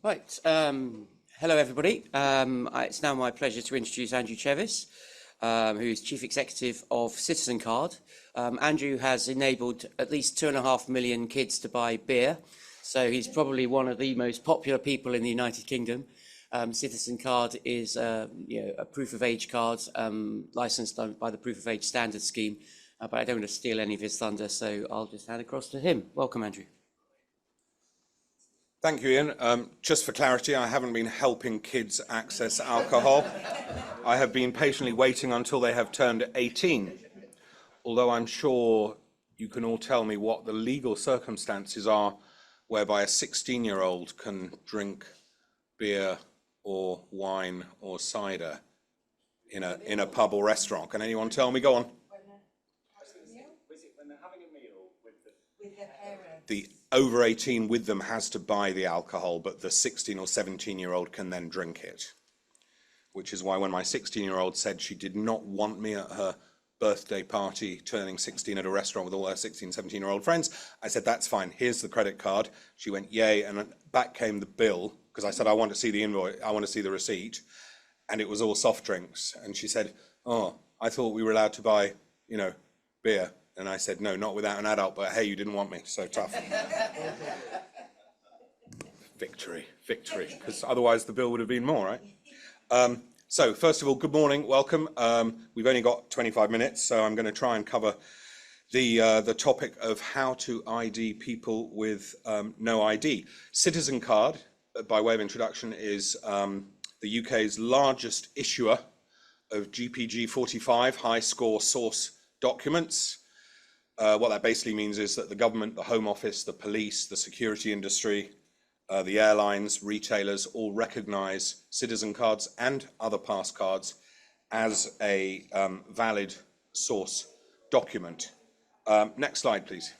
Right. Hello, everybody. It's now my pleasure to introduce Andrew Chevis, who's Chief Executive of CitizenCard. Andrew has enabled at least 2.5 million kids to buy beer, so he's probably one of the most popular people in the United Kingdom. CitizenCard is a proof of age card licensed by the Proof of Age Standards Scheme, but I don't want to steal any of his thunder, so I'll just hand across to him. Welcome, Andrew. Thank you, Ian. Just for clarity, I haven't been helping kids access alcohol. I have been patiently waiting until they have turned 18, although I'm sure you can all tell me what the legal circumstances are whereby a 16-year-old can drink beer or wine or cider in a pub or restaurant. Can anyone tell me? Go on. When they're having a meal with the parents. The over 18 with them has to buy the alcohol, but the 16 or 17-year-old can then drink it. Which is why when my 16-year-old said she did not want me at her birthday party turning 16 at a restaurant with all her 16, 17-year-old friends, I said, that's fine, here's the credit card. She went, yay, and back came the bill, because I said, I want to see the invoice, I want to see the receipt, and it was all soft drinks. And she said, oh, I thought we were allowed to buy, beer. And I said, no, not without an adult, but hey, you didn't want me, so tough. Victory, because otherwise the bill would have been more, right? So first of all, good morning, welcome. We've only got 25 minutes, so I'm going to try and cover the topic of how to ID people with no ID. CitizenCard, by way of introduction, is the UK's largest issuer of GPG 45 high score source documents. What that basically means is that the government, the Home Office, the police, the security industry, the airlines, retailers all recognise citizen cards and other pass cards as a valid source document. Next slide, please.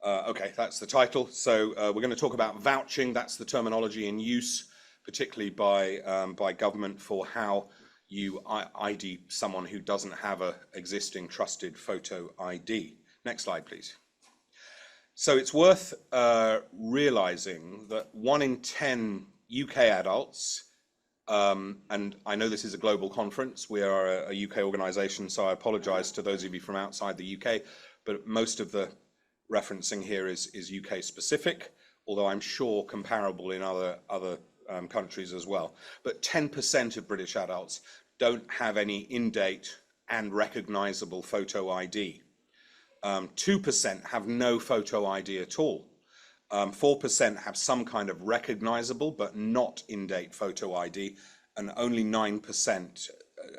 Okay, that's the title. So we're going to talk about vouching. That's the terminology in use, particularly by government, for how you ID someone who doesn't have an existing trusted photo ID. Next slide, please. So it's worth realizing that 1 in 10 UK adults, and I know this is a global conference, we are a UK organization, so I apologize to those of you from outside the UK, but most of the referencing here is UK specific, although I'm sure comparable in other countries as well. But 10% of British adults don't have any in-date and recognizable photo ID. 2% have no photo ID at all. 4% have some kind of recognizable but not in-date photo ID, and only 9%,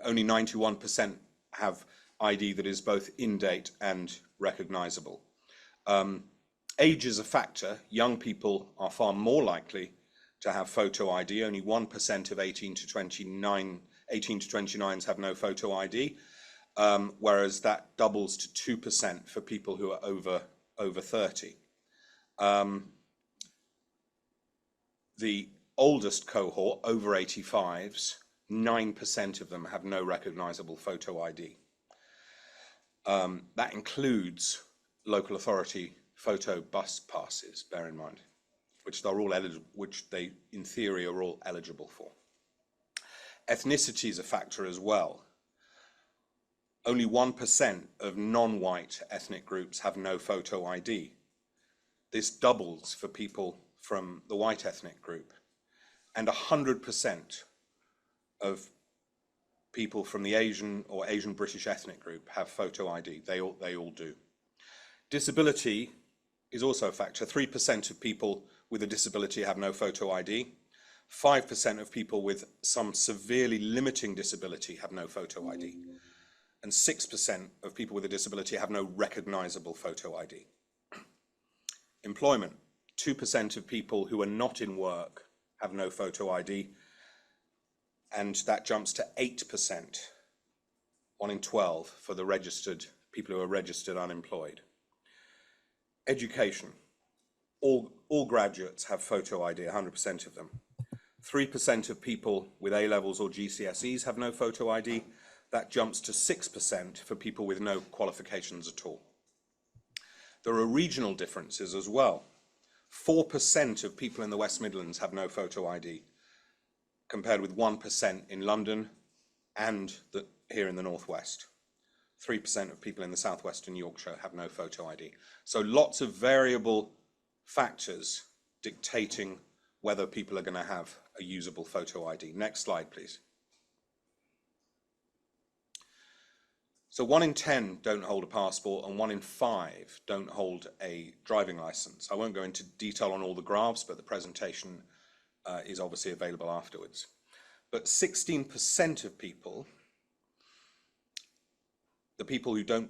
only 91% have ID that is both in-date and recognizable. Age is a factor. Young people are far more likely to have photo ID. Only 1% of 18 to 29s have no photo ID, whereas that doubles to 2% for people who are over 30. The oldest cohort, over 85s, 9% of them have no recognizable photo ID. That includes local authority photo bus passes, bear in mind, which they in theory are all eligible for. Ethnicity is a factor as well. Only 1% of non-white ethnic groups have no photo ID. This doubles for people from the white ethnic group, and 100% of people from the Asian or Asian British ethnic group have photo ID. They all do. Disability is also a factor. 3% of people with a disability have no photo ID. 5% of people with some severely limiting disability have no photo ID. And 6% of people with a disability have no recognizable photo ID. Employment, 2% of people who are not in work have no photo ID, and that jumps to 8%, 1 in 12 for the registered people who are registered unemployed. Education, all graduates have photo ID, 100% of them. 3% of people with A-levels or GCSEs have no photo ID. That jumps to 6% for people with no qualifications at all. There are regional differences as well. 4% of people in the West Midlands have no photo ID, compared with 1% in London and here in the Northwest. 3% of people in the Southwest and Yorkshire have no photo ID. So lots of variable factors dictating whether people are going to have a usable photo ID. Next slide, please. So 1 in 10 don't hold a passport and 1 in 5 don't hold a driving license. I won't go into detail on all the graphs, but the presentation is obviously available afterwards. But 16% of people, the people who don't,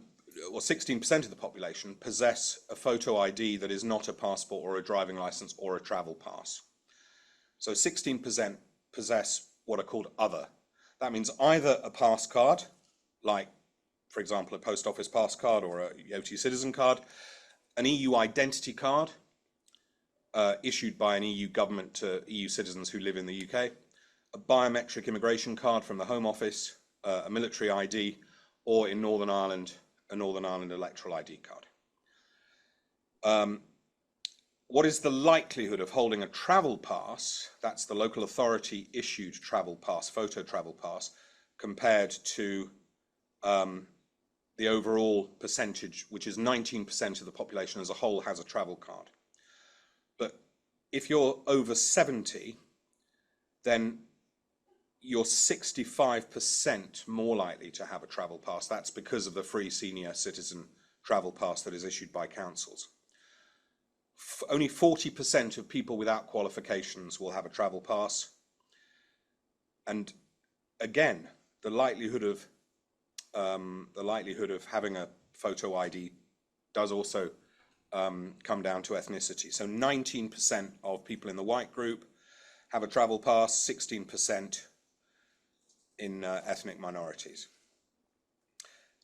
or 16% of the population possess a photo ID that is not a passport or a driving license or a travel pass. So 16% possess what are called other. That means either a pass card, like, for example, a post office pass card or a Yoti citizen card, an EU identity card issued by an EU government to EU citizens who live in the UK, a biometric immigration card from the Home Office, a military ID, or in Northern Ireland, a Northern Ireland electoral ID card. What is the likelihood of holding a travel pass, that's the local authority issued travel pass, photo travel pass, compared to the overall percentage, which is 19% of the population as a whole has a travel card. But if you're over 70, then you're 65% more likely to have a travel pass. That's because of the free senior citizen travel pass that is issued by councils. Only 40% of people without qualifications will have a travel pass. And again, the likelihood of having a photo ID does also come down to ethnicity. So 19% of people in the white group have a travel pass, 16% in ethnic minorities.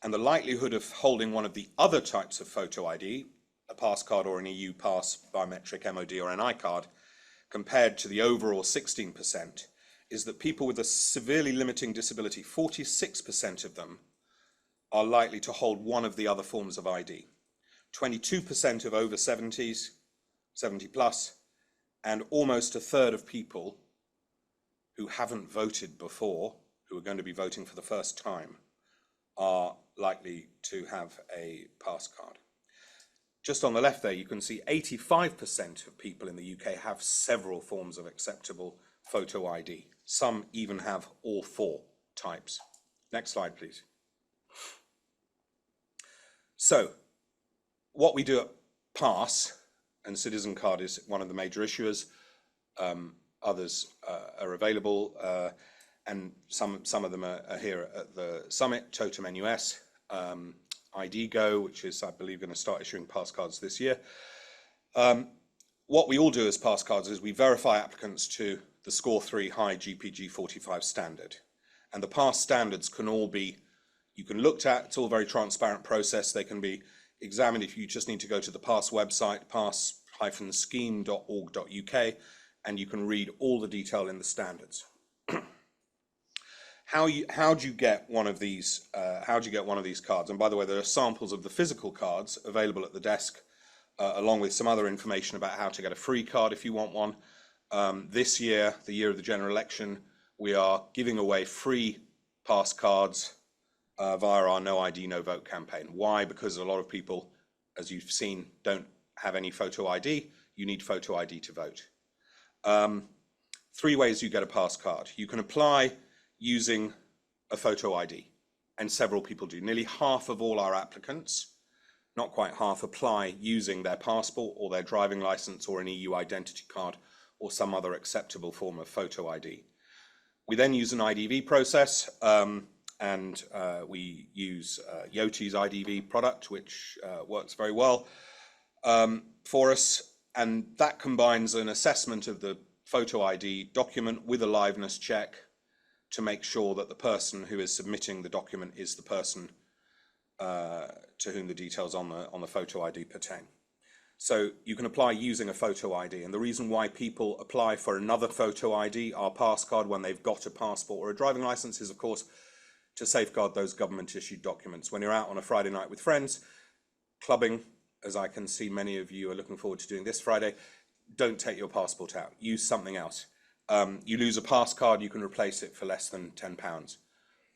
And the likelihood of holding one of the other types of photo ID, a pass card or an EU pass, biometric MOD or NI card, compared to the overall 16%, is that people with a severely limiting disability, 46% of them are likely to hold one of the other forms of ID. 22% of over 70s, 70 plus, and almost a third of people who haven't voted before, who are going to be voting for the first time, are likely to have a pass card. Just on the left there, you can see 85% of people in the UK have several forms of acceptable photo ID. Some even have all 4 types. Next slide, please. So, what we do at Pass, and CitizenCard is one of the major issuers, others are available, and some of them are here at the summit, Totem NUS, IDGO, which is, I believe, going to start issuing pass cards this year. What we all do as pass cards is we verify applicants to the Score 3 High GPG 45 standard. And the pass standards can all be, you can look at, it's all a very transparent process. They can be examined if you just need to go to the pass website, pass-scheme.org.uk, and you can read all the detail in the standards. How do you get one of these? How do you get one of these cards? And by the way, there are samples of the physical cards available at the desk, along with some other information about how to get a free card if you want one. This year, the year of the general election, we are giving away free pass cards via our No ID, No Vote campaign. Why? Because a lot of people, as you've seen, don't have any photo ID. You need photo ID to vote. 3 ways you get a pass card. You can apply using a photo ID, and several people do. Nearly half of all our applicants, not quite half, apply using their passport or their driving license or an EU identity card or some other acceptable form of photo ID. We then use an IDV process, and we use Yoti's IDV product, which works very well for us, and that combines an assessment of the photo ID document with a liveness check to make sure that the person who is submitting the document is the person to whom the details on the photo ID pertain. So you can apply using a photo ID, and the reason why people apply for another photo ID, our pass card, when they've got a passport or a driving license, is of course to safeguard those government issued documents. When you're out on a Friday night with friends, clubbing, as I can see many of you are looking forward to doing this Friday, don't take your passport out. Use something else. You lose a pass card, you can replace it for less than £10.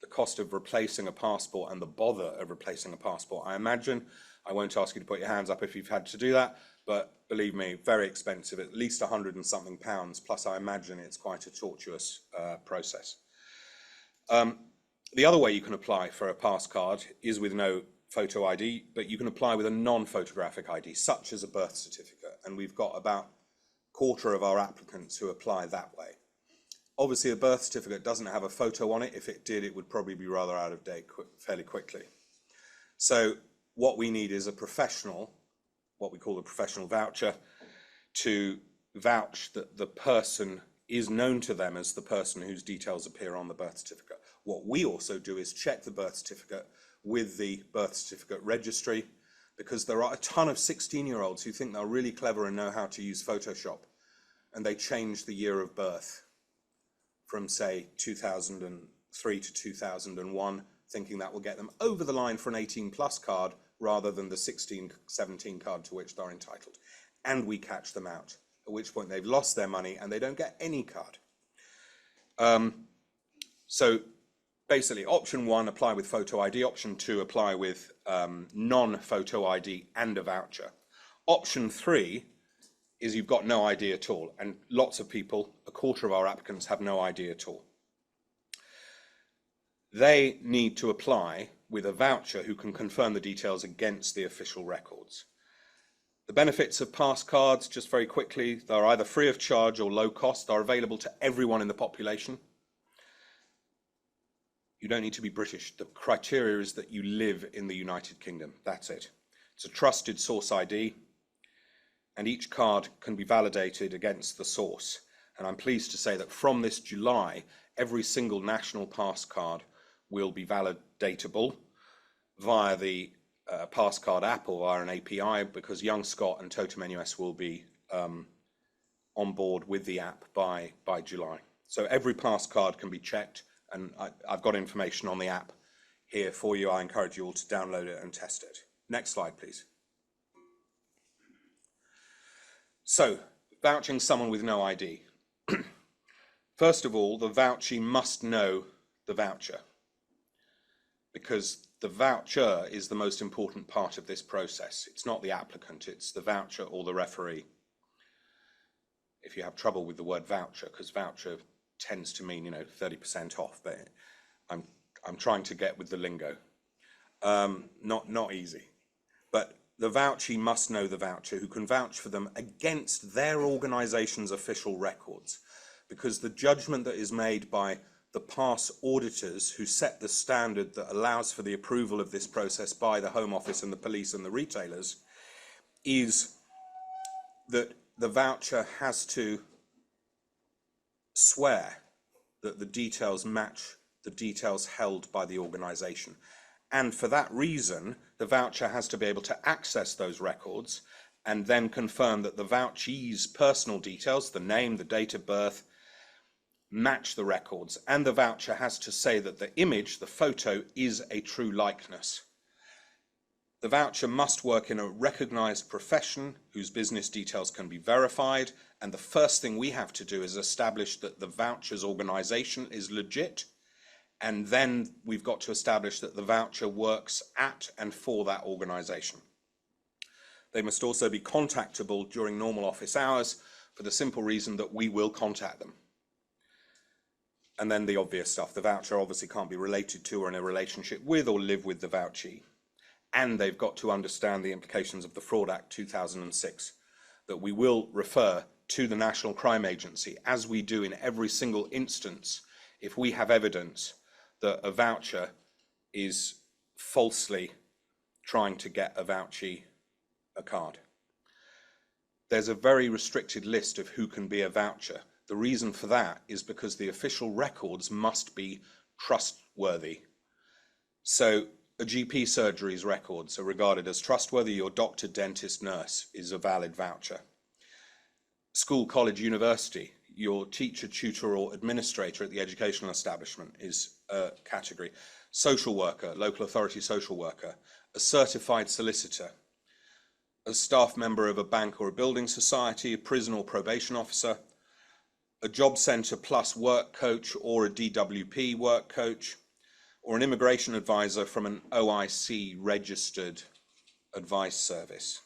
The cost of replacing a passport and the bother of replacing a passport, I imagine, I won't ask you to put your hands up if you've had to do that, but believe me, very expensive, at least £100 and something, plus I imagine it's quite a tortuous process. The other way you can apply for a pass card is with no photo ID, but you can apply with a non-photographic ID, such as a birth certificate, and we've got about a quarter of our applicants who apply that way. Obviously, a birth certificate doesn't have a photo on it. If it did, it would probably be rather out of date fairly quickly. So what we need is a professional, what we call a professional voucher, to vouch that the person is known to them as the person whose details appear on the birth certificate. What we also do is check the birth certificate with the birth certificate registry, because there are a ton of 16-year-olds who think they're really clever and know how to use Photoshop, and they change the year of birth from, say, 2003 to 2001, thinking that will get them over the line for an 18+ card rather than the 16, 17 card to which they're entitled. And we catch them out, at which point they've lost their money and they don't get any card. So basically, option 1, apply with photo ID. Option 2, apply with non-photo ID and a voucher. Option 3 is you've got no ID at all, and lots of people, a quarter of our applicants, have no ID at all. They need to apply with a voucher who can confirm the details against the official records. The benefits of pass cards, just very quickly, they're either free of charge or low cost. They're available to everyone in the population. You don't need to be British. The criteria is that you live in the United Kingdom. That's it. It's a trusted source ID, and each card can be validated against the source. And I'm pleased to say that from this July, every single national pass card will be validatable via the pass card app or via an API, because Young Scott and Totem NUS will be on board with the app by July. So every pass card can be checked, and I've got information on the app here for you. I encourage you all to download it and test it. Next slide, please. So, vouching someone with no ID. First of all, the vouchee must know the voucher, because the voucher is the most important part of this process. It's not the applicant, it's the voucher or the referee. If you have trouble with the word voucher, because voucher tends to mean, 30% off, but I'm trying to get with the lingo. Not easy. But the vouchee must know the voucher, who can vouch for them against their organisation's official records, because the judgment that is made by the pass auditors who set the standard that allows for the approval of this process by the Home Office and the police and the retailers is that the voucher has to swear that the details match the details held by the organisation. And for that reason, the voucher has to be able to access those records and then confirm that the vouchee's personal details, the name, the date of birth, match the records. And the voucher has to say that the image, the photo, is a true likeness. The voucher must work in a recognised profession whose business details can be verified. And the first thing we have to do is establish that the voucher's organisation is legit. And then we've got to establish that the voucher works at and for that organisation. They must also be contactable during normal office hours, for the simple reason that we will contact them. And then the obvious stuff. The voucher obviously can't be related to or in a relationship with or live with the vouchee. And they've got to understand the implications of the Fraud Act 2006, that we will refer to the National Crime Agency, as we do in every single instance, if we have evidence that a voucher is falsely trying to get a vouchee a card. There's a very restricted list of who can be a voucher. The reason for that is because the official records must be trustworthy. So a GP surgery's records are regarded as trustworthy. Your doctor, dentist, nurse is a valid voucher. School, college, university, your teacher, tutor or administrator at the educational establishment is a category. Social worker, local authority social worker, a certified solicitor, a staff member of a bank or a building society, a prison or probation officer, a job centre plus work coach or a DWP work coach, or an immigration advisor from an OIC registered advice service.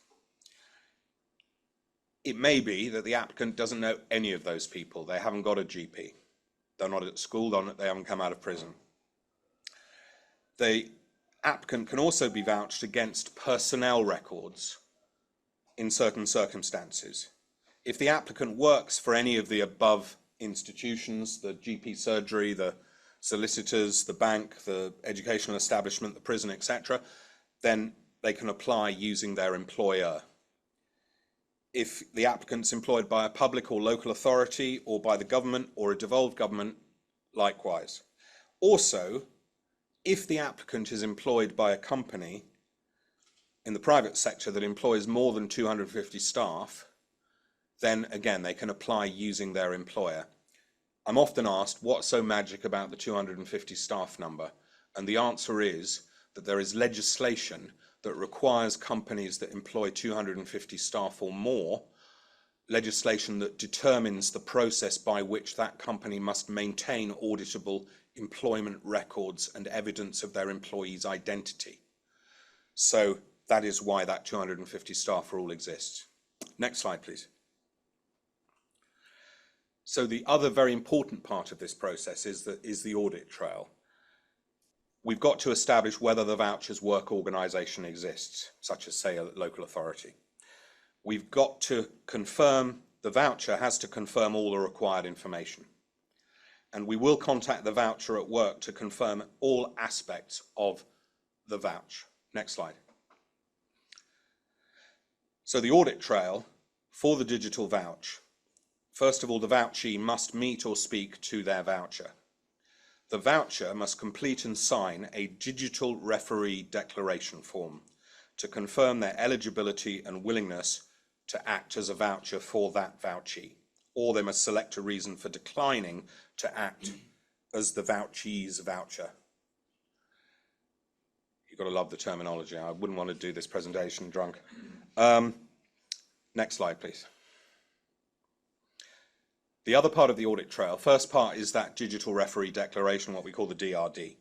It may be that the applicant doesn't know any of those people. They haven't got a GP. They're not at school, they haven't come out of prison. The applicant can also be vouched against personnel records in certain circumstances. If the applicant works for any of the above institutions, the GP surgery, the solicitors, the bank, the educational establishment, the prison, etc., then they can apply using their employer. If the applicant's employed by a public or local authority or by the government or a devolved government, likewise. Also, if the applicant is employed by a company in the private sector that employs more than 250 staff, then again, they can apply using their employer. I'm often asked, what's so magic about the 250 staff number? And the answer is that there is legislation that requires companies that employ 250 staff or more, legislation that determines the process by which that company must maintain auditable employment records and evidence of their employees' identity. So that is why that 250 staff rule exists. Next slide, please. So the other very important part of this process is the audit trail. We've got to establish whether the voucher's work organisation exists, such as, say, a local authority. We've got to confirm, the voucher has to confirm all the required information. And we will contact the voucher at work to confirm all aspects of the vouch. Next slide. So the audit trail for the digital vouch. First of all, the vouchee must meet or speak to their voucher. The voucher must complete and sign a digital referee declaration form to confirm their eligibility and willingness to act as a voucher for that vouchee, or they must select a reason for declining to act as the vouchee's voucher. You've got to love the terminology. I wouldn't want to do this presentation drunk. Next slide, please. The other part of the audit trail, first part is that digital referee declaration, what we call the DRD.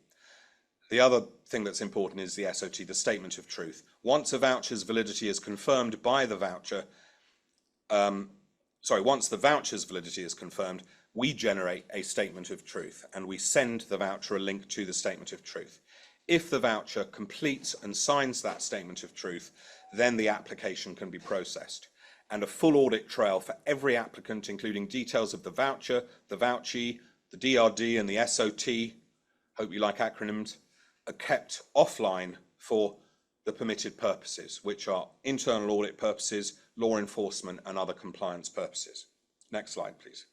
The other thing that's important is the SOT, the statement of truth. Once a voucher's validity is confirmed by the voucher, once the voucher's validity is confirmed, we generate a statement of truth and we send the voucher a link to the statement of truth. If the voucher completes and signs that statement of truth, then the application can be processed. And a full audit trail for every applicant, including details of the voucher, the vouchee, the DRD and the SOT, hope you like acronyms, are kept offline for the permitted purposes, which are internal audit purposes, law enforcement and other compliance purposes. Next slide, please.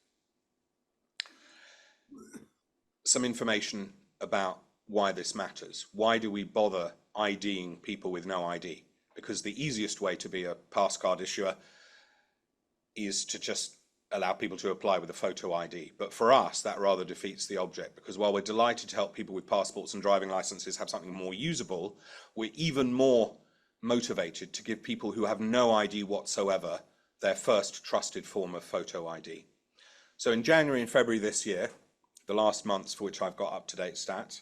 Some information about why this matters. Why do we bother IDing people with no ID? Because the easiest way to be a pass card issuer is to just allow people to apply with a photo ID. But for us, that rather defeats the object, because while we're delighted to help people with passports and driving licenses have something more usable, we're even more motivated to give people who have no ID whatsoever their first trusted form of photo ID. So in January and February this year, the last months for which I've got up-to-date stats,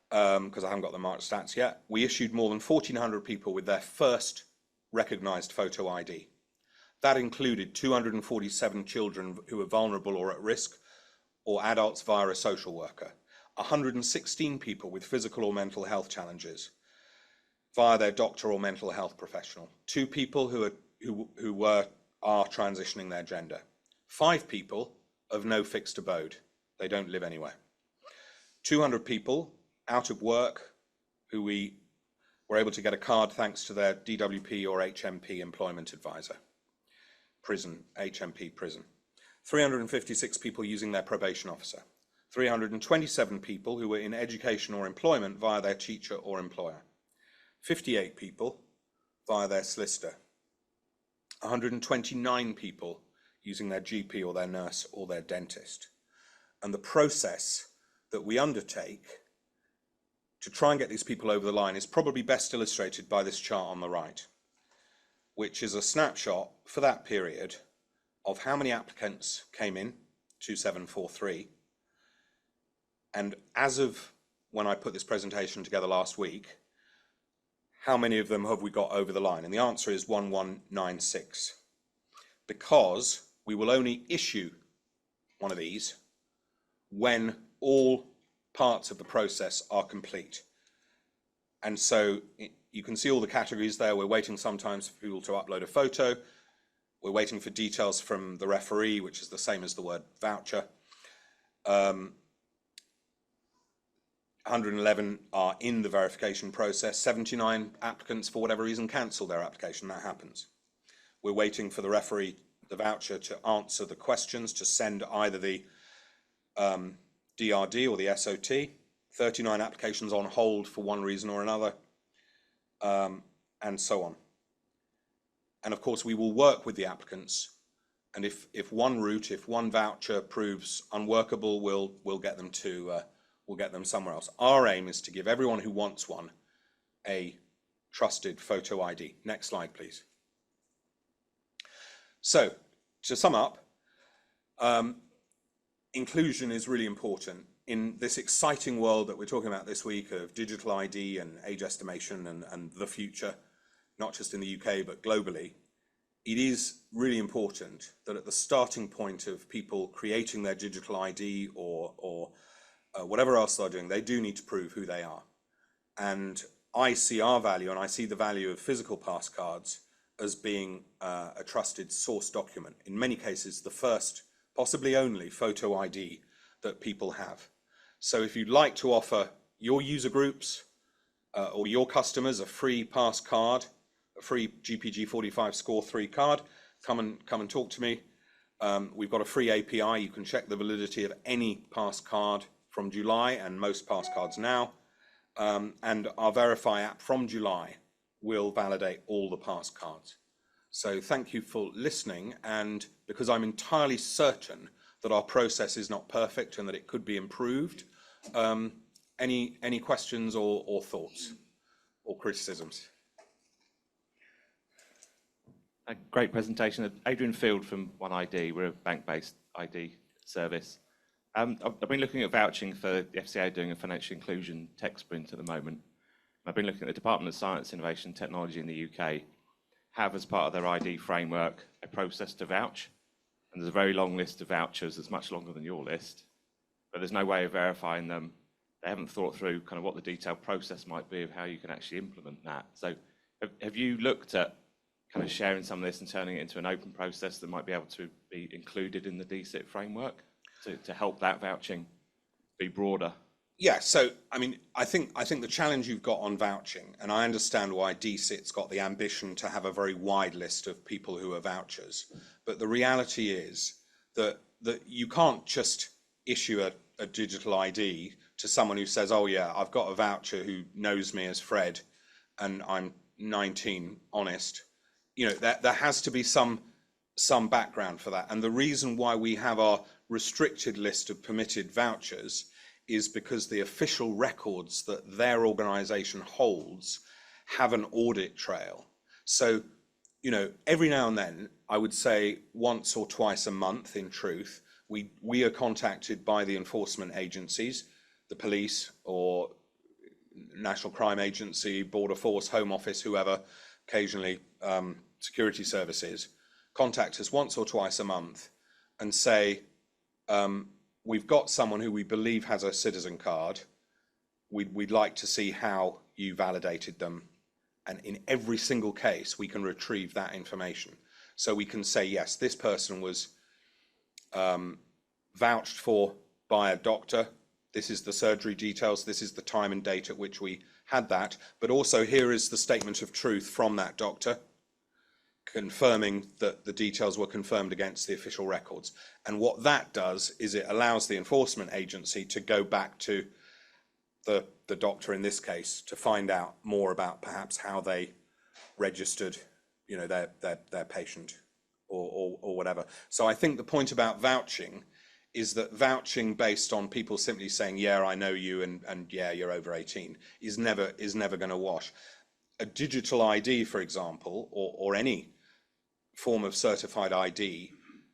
because I haven't got the March stats yet, we issued more than 1,400 people with their first recognised photo ID. That included 247 children who were vulnerable or at risk, or adults via a social worker, 116 people with physical or mental health challenges via their doctor or mental health professional, 2 people who are transitioning their gender, 5 people of no fixed abode, they don't live anywhere, 200 people out of work who we were able to get a card thanks to their DWP or HMP employment advisor. Prison, HMP prison. 356 people using their probation officer. 327 people who were in education or employment via their teacher or employer. 58 people via their solicitor. 129 people using their GP or their nurse or their dentist. And the process that we undertake to try and get these people over the line is probably best illustrated by this chart on the right. which is a snapshot for that period of how many applicants came in, 2743, and as of when I put this presentation together last week, how many of them have we got over the line? And the answer is 1196, because we will only issue one of these when all parts of the process are complete. And so you can see all the categories there. We're waiting sometimes for people to upload a photo. We're waiting for details from the referee, which is the same as the word voucher. 111 are in the verification process. 79 applicants, for whatever reason, cancel their application. That happens. We're waiting for the referee, the voucher, to answer the questions, to send either the DRD or the SOT. 39 applications on hold for one reason or another, and so on. And of course, we will work with the applicants. And if one route, if one voucher proves unworkable, we'll get them to we'll get them somewhere else. Our aim is to give everyone who wants one a trusted photo ID. Next slide, please. So, to sum up, inclusion is really important in this exciting world that we're talking about this week of digital ID and age estimation and the future, not just in the UK, but globally. It is really important that at the starting point of people creating their digital ID or whatever else they're doing, they do need to prove who they are. And I see our value, and I see the value of physical pass cards as being a trusted source document. In many cases, the first, possibly only, photo ID that people have. So if you'd like to offer your user groups or your customers a free pass card, a free GPG 45 Score 3 card, come and talk to me. We've got a free API. You can check the validity of any pass card from July and most pass cards now. And our Verify app from July will validate all the pass cards. So thank you for listening. And because I'm entirely certain that our process is not perfect and that it could be improved, any questions or thoughts or criticisms? A great presentation. Adrian Field from OneID. We're a bank-based ID service. I've been looking at vouching for the FCA doing a financial inclusion tech sprint at the moment. I've been looking at the Department of Science, Innovation and Technology in the UK have, as part of their ID framework, a process to vouch. And there's a very long list of vouchers. It's much longer than your list, but there's no way of verifying them. They haven't thought through kind of what the detailed process might be of how you can actually implement that. So have you looked at kind of sharing some of this and turning it into an open process that might be able to be included in the DCIT framework to help that vouching be broader? Yeah, so I mean, I think the challenge you've got on vouching, and I understand why DCIT's got the ambition to have a very wide list of people who are vouchers, but the reality is that you can't just issue a digital ID to someone who says, oh yeah, I've got a voucher who knows me as Fred and I'm 19, honest. You know, there has to be some background for that. And the reason why we have our restricted list of permitted vouchers is because the official records that their organization holds have an audit trail. So, you know, every now and then, I would say once or twice a month, in truth, we are contacted by the enforcement agencies, the police or National Crime Agency, Border Force, Home Office, whoever, occasionally security services, contact us once or twice a month and say, we've got someone who we believe has a citizen card. We'd like to see how you validated them. And in every single case, we can retrieve that information. So we can say, yes, this person was vouched for by a doctor. This is the surgery details. This is the time and date at which we had that. But also here is the statement of truth from that doctor, confirming that the details were confirmed against the official records. And what that does is it allows the enforcement agency to go back to the doctor in this case to find out more about perhaps how they registered, you know, their patient or whatever. So I think the point about vouching is that vouching based on people simply saying, yeah, I know you and yeah, you're over 18 is never going to wash. a digital ID, for example, or any form of certified ID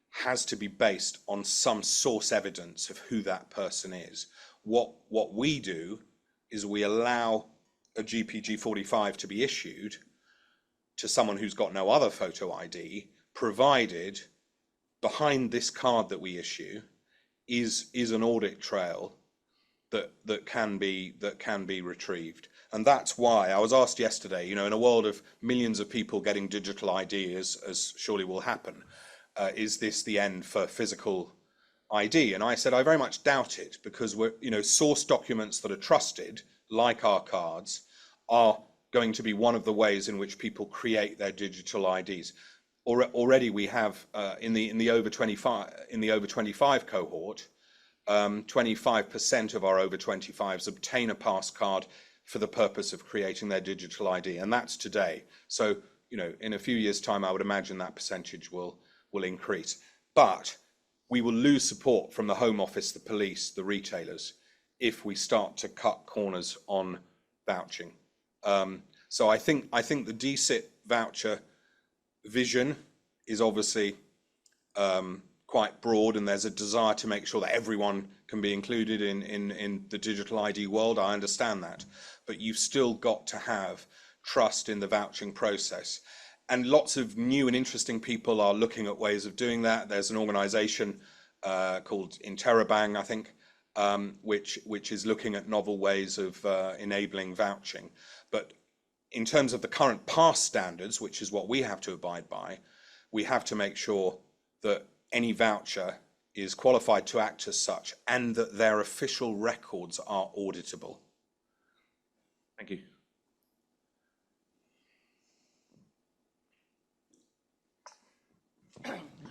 has to be based on some source evidence of who that person is. What we do is we allow a GPG 45 to be issued to someone who's got no other photo ID, provided behind this card that we issue is an audit trail that can be retrieved. And that's why I was asked yesterday, you know, in a world of millions of people getting digital ID, as surely will happen, is this the end for physical ID? And I said I very much doubt it, because we're, you know, source documents that are trusted, like our cards, are going to be one of the ways in which people create their digital IDs. Already we have in the over 25 cohort, 25% of our over 25s obtain a pass card for the purpose of creating their digital ID, and that's today. So, you know, in a few years' time, I would imagine that percentage will increase. But we will lose support from the Home Office, the police, the retailers, if we start to cut corners on vouching. So I think the DCIT voucher vision is obviously quite broad, and there's a desire to make sure that everyone can be included in the digital ID world. I understand that, but you've still got to have trust in the vouching process. And lots of new and interesting people are looking at ways of doing that. There's an organization called Interrobang, I think, which is looking at novel ways of enabling vouching. But in terms of the current pass standards, which is what we have to abide by, we have to make sure that any voucher is qualified to act as such, and that their official records are auditable. Thank you.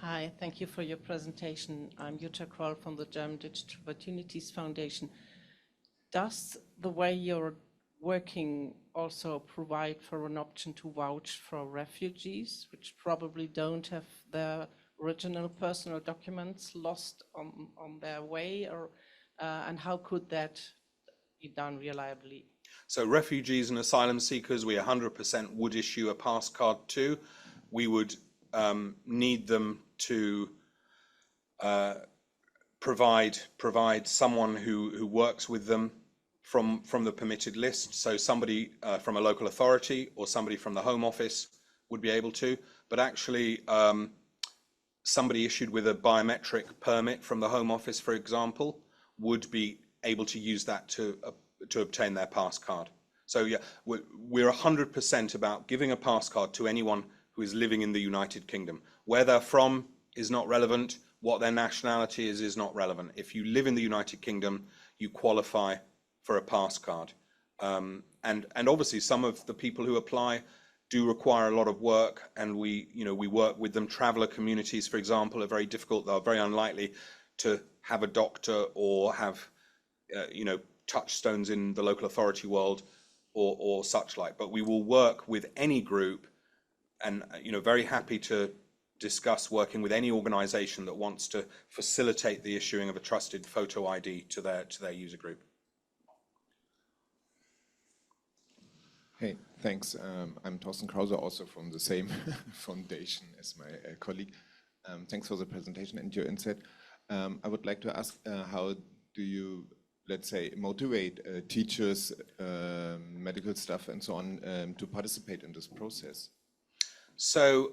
Hi, thank you for your presentation. I'm Jutta Kroll from the German Digital Opportunities Foundation. Does the way you're working also provide for an option to vouch for refugees, which probably don't have their original personal documents lost on their way, or and how could that be done reliably? So refugees and asylum seekers, we 100% would issue a pass card to. We would need them to provide someone who works with them from the permitted list. So somebody from a local authority or somebody from the Home Office would be able to, but actually somebody issued with a biometric permit from the Home Office, for example, would be able to use that to obtain their pass card. So yeah, we're 100% about giving a pass card to anyone who is living in the United Kingdom. Where they're from is not relevant. What their nationality is not relevant. If you live in the United Kingdom, you qualify for a pass card. And obviously some of the people who apply do require a lot of work, and we work with them. Traveller communities, for example, are very difficult. They're very unlikely to have a doctor or have touchstones in the local authority world or such like. But we will work with any group, and very happy to discuss working with any organisation that wants to facilitate the issuing of a trusted photo ID to their user group. Hey, thanks. I'm Thorsten Krause, also from the same foundation as my colleague. Thanks for the presentation and your insight. I would like to ask, how do you, let's say, motivate teachers, medical staff and so on to participate in this process? So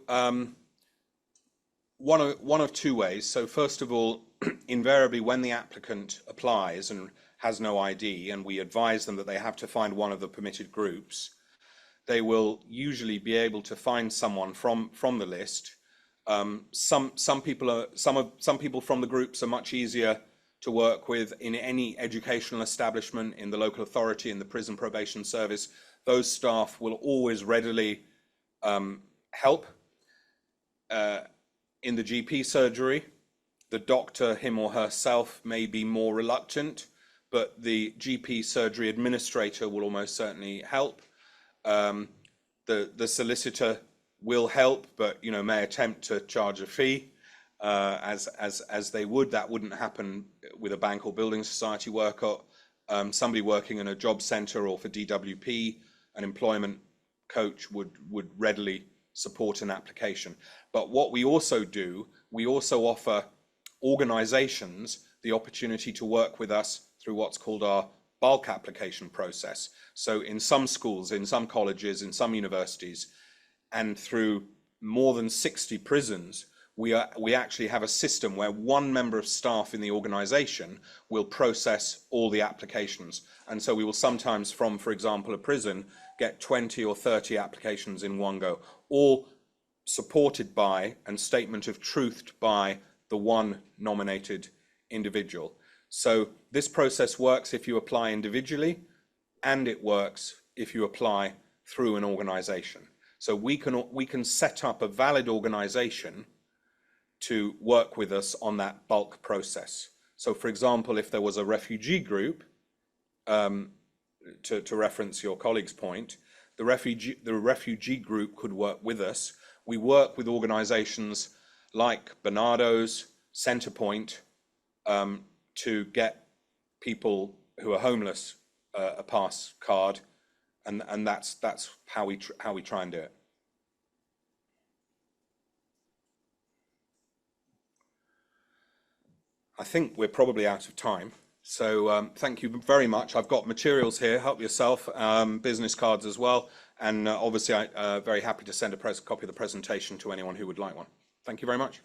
one of two ways. So first of all, invariably when the applicant applies and has no ID, and we advise them that they have to find one of the permitted groups, they will usually be able to find someone from the list. Some people from the groups are much easier to work with in any educational establishment, in the local authority, in the prison probation service. Those staff will always readily help. In the GP surgery, the doctor, him or herself, may be more reluctant, but the GP surgery administrator will almost certainly help. The solicitor will help, but may attempt to charge a fee, as they would. That wouldn't happen with a bank or building society worker. Somebody working in a job centre or for DWP, an employment coach would readily support an application. But what we also do, we also offer organizations the opportunity to work with us through what's called our bulk application process. So in some schools, in some colleges, in some universities, and through more than 60 prisons, we actually have a system where one member of staff in the organization will process all the applications. And so we will sometimes from, for example, a prison, get 20 or 30 applications in one go, all supported by and statement of truthed by the one nominated individual. So this process works if you apply individually, and it works if you apply through an organization. So we can set up a valid organization to work with us on that bulk process. So for example, if there was a refugee group, to reference your colleague's point, the refugee group could work with us. We work with organizations like Bernardo's, Centrepoint, to get people who are homeless a pass card, and that's how we try and do it. I think we're probably out of time, so thank you very much. I've got materials here, help yourself, business cards as well, and obviously I'm very happy to send a copy of the presentation to anyone who would like one. Thank you very much.